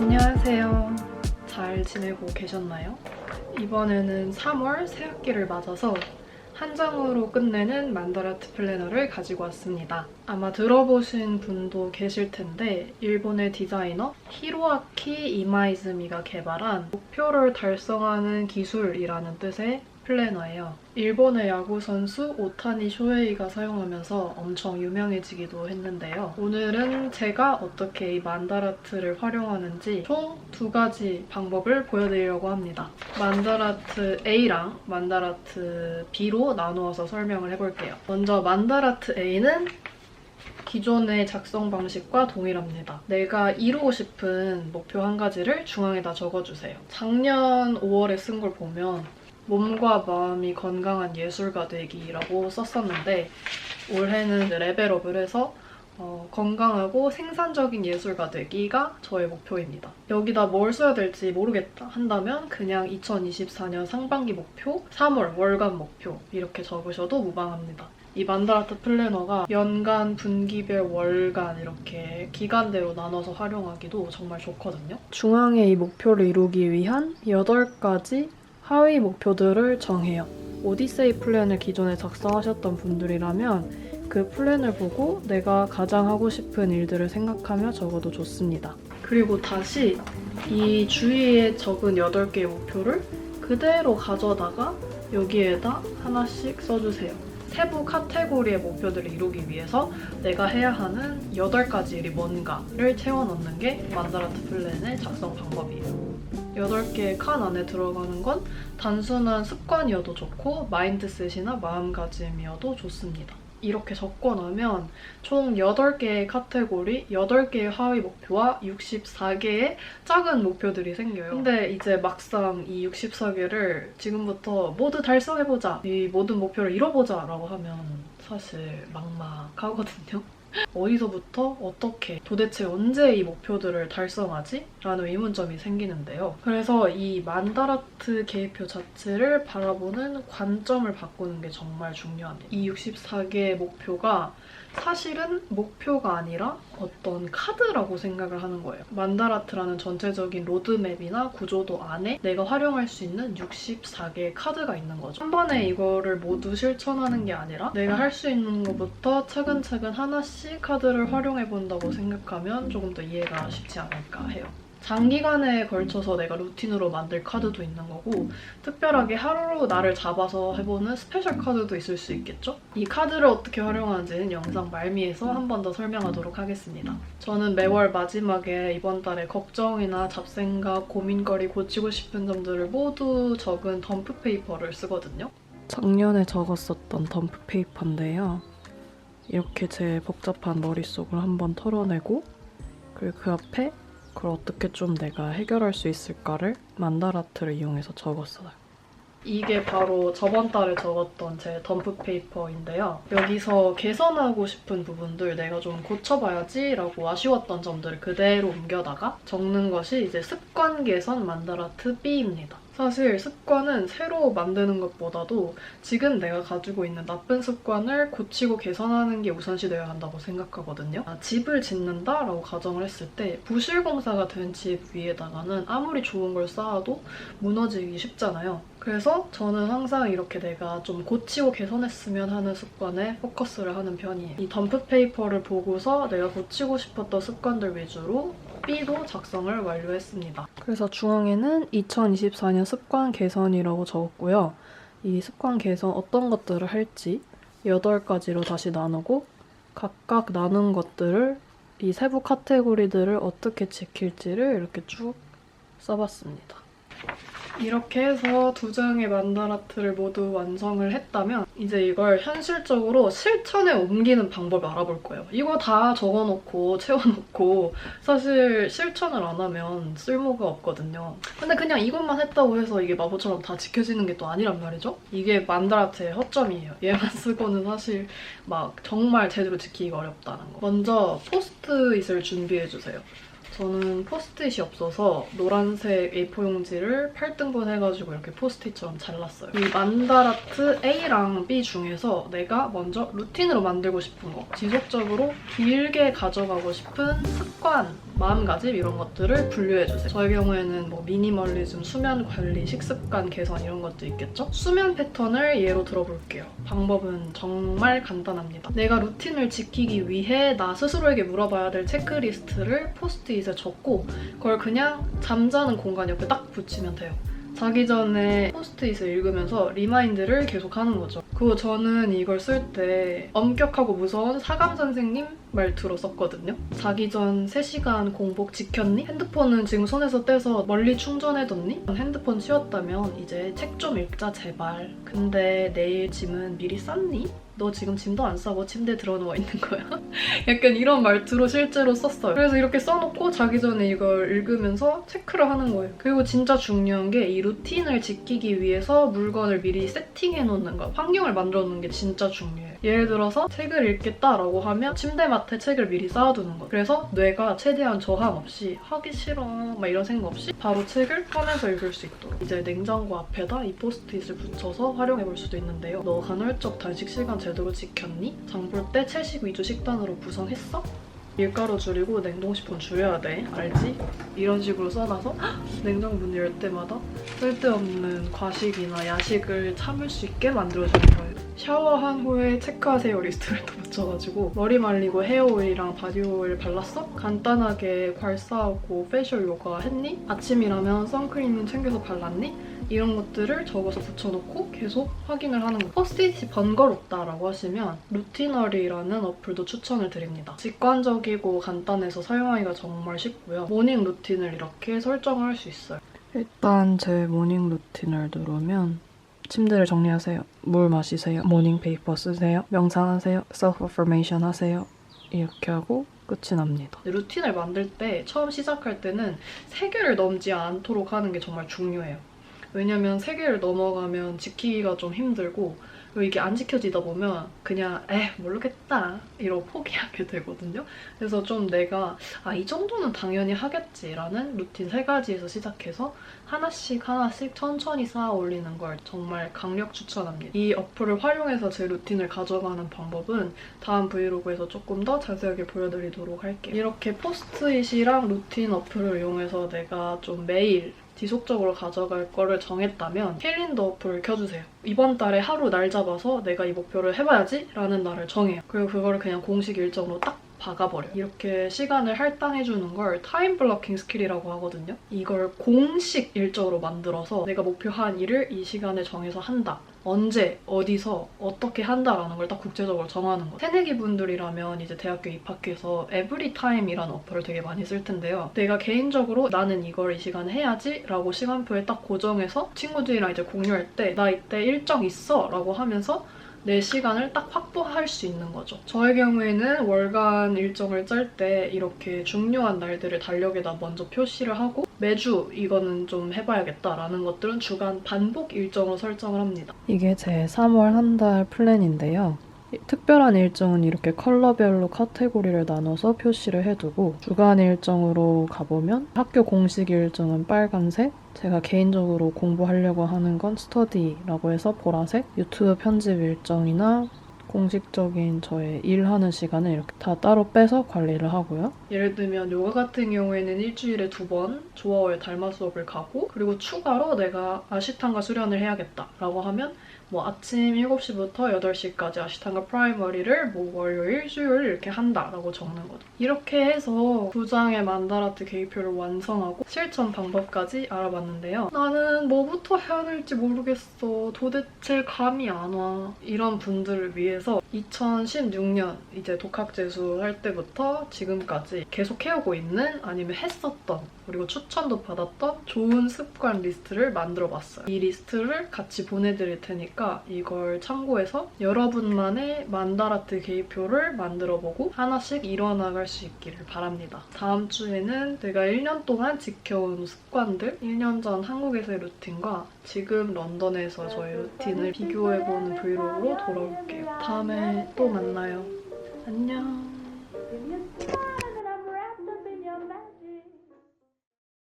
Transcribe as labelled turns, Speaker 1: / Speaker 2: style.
Speaker 1: 안녕하세요. 잘 지내고 계셨나요? 이번에는 3월 새학기를 맞아서 한 장으로 끝내는 만다라트 플래너를 가지고 왔습니다. 아마 들어보신 분도 계실 텐데 일본의 디자이너 히로아키 이마이즈미가 개발한 목표를 달성하는 기술이라는 뜻의 플래너예요. 일본의 야구 선수 오타니 쇼헤이가 사용하면서 엄청 유명해지기도 했는데요. 오늘은 제가 어떻게 이 만다라트를 활용하는지 총 2가지 방법을 보여드리려고 합니다. 만다라트 A랑 만다라트 B로 나누어서 설명을 해볼게요. 먼저 만다라트 A는 기존의 작성 방식과 동일합니다. 내가 이루고 싶은 목표 한 가지를 중앙에다 적어주세요. 작년 5월에 쓴 걸 보면 몸과 마음이 건강한 예술가 되기라고 썼었는데 올해는 레벨업을 해서 건강하고 생산적인 예술가 되기가 저의 목표입니다. 여기다 뭘 써야 될지 모르겠다 한다면 그냥 2024년 상반기 목표, 3월 월간 목표 이렇게 적으셔도 무방합니다. 이 만다라트 플래너가 연간, 분기별, 월간 이렇게 기간대로 나눠서 활용하기도 정말 좋거든요. 중앙에 이 목표를 이루기 위한 8가지 하위 목표들을 정해요. 오디세이 플랜을 기존에 작성하셨던 분들이라면 그 플랜을 보고 내가 가장 하고 싶은 일들을 생각하며 적어도 좋습니다. 그리고 다시 이 주위에 적은 8개의 목표를 그대로 가져다가 여기에다 하나씩 써주세요. 세부 카테고리의 목표들을 이루기 위해서 내가 해야 하는 8가지 일이 뭔가를 채워넣는 게 만다라트 플랜의 작성 방법이에요. 8개의 칸 안에 들어가는 건 단순한 습관이어도 좋고 마인드셋이나 마음가짐이어도 좋습니다. 이렇게 적고 나면 총 8개의 카테고리, 8개의 하위 목표와 64개의 작은 목표들이 생겨요. 근데 이제 막상 이 64개를 지금부터 모두 달성해보자, 이 모든 목표를 이뤄보자 라고 하면 사실 막막하거든요. 어디서부터 어떻게 도대체 언제 이 목표들을 달성하지? 라는 의문점이 생기는데요. 그래서 이 만다라트 계획표 자체를 바라보는 관점을 바꾸는 게 정말 중요합니다. 이 64개의 목표가 사실은 목표가 아니라 어떤 카드라고 생각을 하는 거예요. 만다라트라는 전체적인 로드맵이나 구조도 안에 내가 활용할 수 있는 64개의 카드가 있는 거죠. 한 번에 이거를 모두 실천하는 게 아니라 내가 할 수 있는 것부터 차근차근 하나씩 카드를 활용해본다고 생각하면 조금 더 이해가 쉽지 않을까 해요. 장기간에 걸쳐서 내가 루틴으로 만들 카드도 있는 거고 특별하게 하루로 나를 잡아서 해보는 스페셜 카드도 있을 수 있겠죠? 이 카드를 어떻게 활용하는지는 영상 말미에서 한 번 더 설명하도록 하겠습니다. 저는 매월 마지막에 이번 달에 걱정이나 잡생각, 고민거리, 고치고 싶은 점들을 모두 적은 덤프 페이퍼를 쓰거든요. 작년에 적었었던 덤프 페이퍼인데요. 이렇게 제 복잡한 머릿속을 한번 털어내고 그리고 그 앞에 그걸 어떻게 좀 내가 해결할 수 있을까를 만다라트를 이용해서 적었어요. 이게 바로 저번 달에 적었던 제 덤프 페이퍼인데요. 여기서 개선하고 싶은 부분들 내가 좀 고쳐봐야지 라고 아쉬웠던 점들을 그대로 옮겨다가 적는 것이 이제 습관 개선 만다라트 B입니다. 사실 습관은 새로 만드는 것보다도 지금 내가 가지고 있는 나쁜 습관을 고치고 개선하는 게 우선시되어야 한다고 생각하거든요. 집을 짓는다라고 가정을 했을 때 부실공사가 된 집 위에다가는 아무리 좋은 걸 쌓아도 무너지기 쉽잖아요. 그래서 저는 항상 이렇게 내가 좀 고치고 개선했으면 하는 습관에 포커스를 하는 편이에요. 이 덤프 페이퍼를 보고서 내가 고치고 싶었던 습관들 위주로 B도 작성을 완료했습니다. 그래서 중앙에는 2024년 습관 개선이라고 적었고요. 이 습관 개선 어떤 것들을 할지 8가지로 다시 나누고 각각 나눈 것들을 이 세부 카테고리들을 어떻게 지킬지를 이렇게 쭉 써봤습니다. 이렇게 해서 2장의 만다라트를 모두 완성을 했다면 이제 이걸 현실적으로 실천에 옮기는 방법을 알아볼 거예요. 이거 다 적어놓고 채워놓고 사실 실천을 안 하면 쓸모가 없거든요. 근데 그냥 이것만 했다고 해서 이게 마법처럼 다 지켜지는 게 또 아니란 말이죠. 이게 만다라트의 허점이에요. 얘만 쓰고는 사실 막 정말 제대로 지키기가 어렵다는 거. 먼저 포스트잇을 준비해주세요. 저는 포스트잇이 없어서 노란색 A4 용지를 8등분 해가지고 이렇게 포스트잇처럼 잘랐어요. 이 만다라트 A랑 B 중에서 내가 먼저 루틴으로 만들고 싶은 거, 지속적으로 길게 가져가고 싶은 습관 마음가짐 이런 것들을 분류해주세요. 저의 경우에는 뭐 미니멀리즘, 수면 관리, 식습관 개선 이런 것도 있겠죠? 수면 패턴을 예로 들어볼게요. 방법은 정말 간단합니다. 내가 루틴을 지키기 위해 나 스스로에게 물어봐야 될 체크리스트를 포스트잇에 적고 그걸 그냥 잠자는 공간 옆에 딱 붙이면 돼요. 자기 전에 포스트잇을 읽으면서 리마인드를 계속 하는 거죠. 그리고 저는 이걸 쓸 때 엄격하고 무서운 사감 선생님 말투로 썼거든요. 자기 전 3시간 공복 지켰니? 핸드폰은 지금 손에서 떼서 멀리 충전해뒀니? 핸드폰 치웠다면 이제 책 좀 읽자 제발. 근데 내일 짐은 미리 쌌니? 너 지금 짐도 안 싸고 침대에 들어 누워 있는 거야? 약간 이런 말투로 실제로 썼어요. 그래서 이렇게 써놓고 자기 전에 이걸 읽으면서 체크를 하는 거예요. 그리고 진짜 중요한 게 이 루틴을 지키기 위해서 물건을 미리 세팅해놓는 거, 환경을 만들어놓는 게 진짜 중요해요. 예를 들어서 책을 읽겠다라고 하면 침대맡에 책을 미리 쌓아두는 거예요. 그래서 뇌가 최대한 저항 없이 하기 싫어 막 이런 생각 없이 바로 책을 꺼내서 읽을 수 있도록. 이제 냉장고 앞에다 이 포스트잇을 붙여서 활용해볼 수도 있는데요. 너 간헐적 단식 시간 제대로 지켰니? 장 볼 때 채식 위주 식단으로 구성했어? 밀가루 줄이고 냉동식품 줄여야 돼. 알지? 이런 식으로 써놔서 냉장고 문 열 때마다 쓸데없는 과식이나 야식을 참을 수 있게 만들어주는 거예요. 샤워한 후에 체크하세요 리스트를 또 붙여가지고 머리 말리고 헤어오일이랑 바디오일 발랐어? 간단하게 괄사하고 페이셜 요가 했니? 아침이라면 선크림은 챙겨서 발랐니? 이런 것들을 적어서 붙여놓고 계속 확인을 하는 거예요. 포스트잇이 번거롭다라고 하시면 루티너리라는 어플도 추천을 드립니다. 직관적이고 간단해서 사용하기가 정말 쉽고요. 모닝 루틴을 이렇게 설정할 수 있어요. 일단 제 모닝 루틴을 누르면 침대를 정리하세요. 물 마시세요. 모닝 페이퍼 쓰세요. 명상하세요. 셀프 어퍼메이션 하세요. 이렇게 하고 끝이 납니다. 루틴을 만들 때 처음 시작할 때는 3개를 넘지 않도록 하는 게 정말 중요해요. 왜냐면 3개를 넘어가면 지키기가 좀 힘들고 그리고 이게 안 지켜지다 보면 그냥 모르겠다 이러고 포기하게 되거든요. 그래서 좀 내가 이 정도는 당연히 하겠지라는 루틴 3가지에서 시작해서 하나씩 천천히 쌓아 올리는 걸 정말 강력 추천합니다. 이 어플을 활용해서 제 루틴을 가져가는 방법은 다음 브이로그에서 조금 더 자세하게 보여드리도록 할게요. 이렇게 포스트잇이랑 루틴 어플을 이용해서 내가 좀 매일 지속적으로 가져갈 거를 정했다면 캘린더 어플을 켜주세요. 이번 달에 하루 날 잡아서 내가 이 목표를 해봐야지 라는 날을 정해요. 그리고 그거를 그냥 공식 일정으로 딱 박아버려요. 이렇게 시간을 할당해주는 걸 타임 블러킹 스킬이라고 하거든요. 이걸 공식 일정으로 만들어서 내가 목표한 일을 이 시간에 정해서 한다. 언제, 어디서, 어떻게 한다라는 걸 딱 국제적으로 정하는 거예요. 새내기 분들이라면 이제 대학교 입학해서 에브리타임이라는 어플을 되게 많이 쓸 텐데요. 내가 개인적으로 나는 이걸 이 시간에 해야지 라고 시간표에 딱 고정해서 친구들이랑 이제 공유할 때 나 이때 일정 있어 라고 하면서 내 시간을 딱 확보할 수 있는 거죠. 저의 경우에는 월간 일정을 짤 때 이렇게 중요한 날들을 달력에다 먼저 표시를 하고 매주 이거는 좀 해봐야겠다라는 것들은 주간 반복 일정으로 설정을 합니다. 이게 제 3월 한 달 플랜인데요. 특별한 일정은 이렇게 컬러별로 카테고리를 나눠서 표시를 해두고 주간 일정으로 가보면 학교 공식 일정은 빨간색, 제가 개인적으로 공부하려고 하는 건 스터디라고 해서 보라색, 유튜브 편집 일정이나 공식적인 저의 일하는 시간을 이렇게 다 따로 빼서 관리를 하고요. 예를 들면 요가 같은 경우에는 일주일에 2번 조화오의 달마 수업을 가고 그리고 추가로 내가 아시탄가 수련을 해야겠다라고 하면 뭐 아침 7시부터 8시까지 아시탄가 프라이머리를 뭐 월요일, 수요일 이렇게 한다라고 적는 거죠. 이렇게 해서 2장의 만다라트 계획표를 완성하고 실천 방법까지 알아봤는데요. 나는 뭐부터 해야 될지 모르겠어. 도대체 감이 안 와. 이런 분들을 위해서 2016년 이제 독학재수 할 때부터 지금까지 계속 해오고 있는 아니면 했었던 그리고 추천도 받았던 좋은 습관 리스트를 만들어봤어요. 이 리스트를 같이 보내드릴 테니까 이걸 참고해서 여러분만의 만다라트 계획표를 만들어보고 하나씩 이뤄나갈 수 있기를 바랍니다. 다음 주에는 내가 1년 동안 지켜온 습관들, 1년 전 한국에서의 루틴과 지금 런던에서 저의 루틴을 비교해보는 브이로그로 돌아올게요. 다음에 또 만나요. 안녕.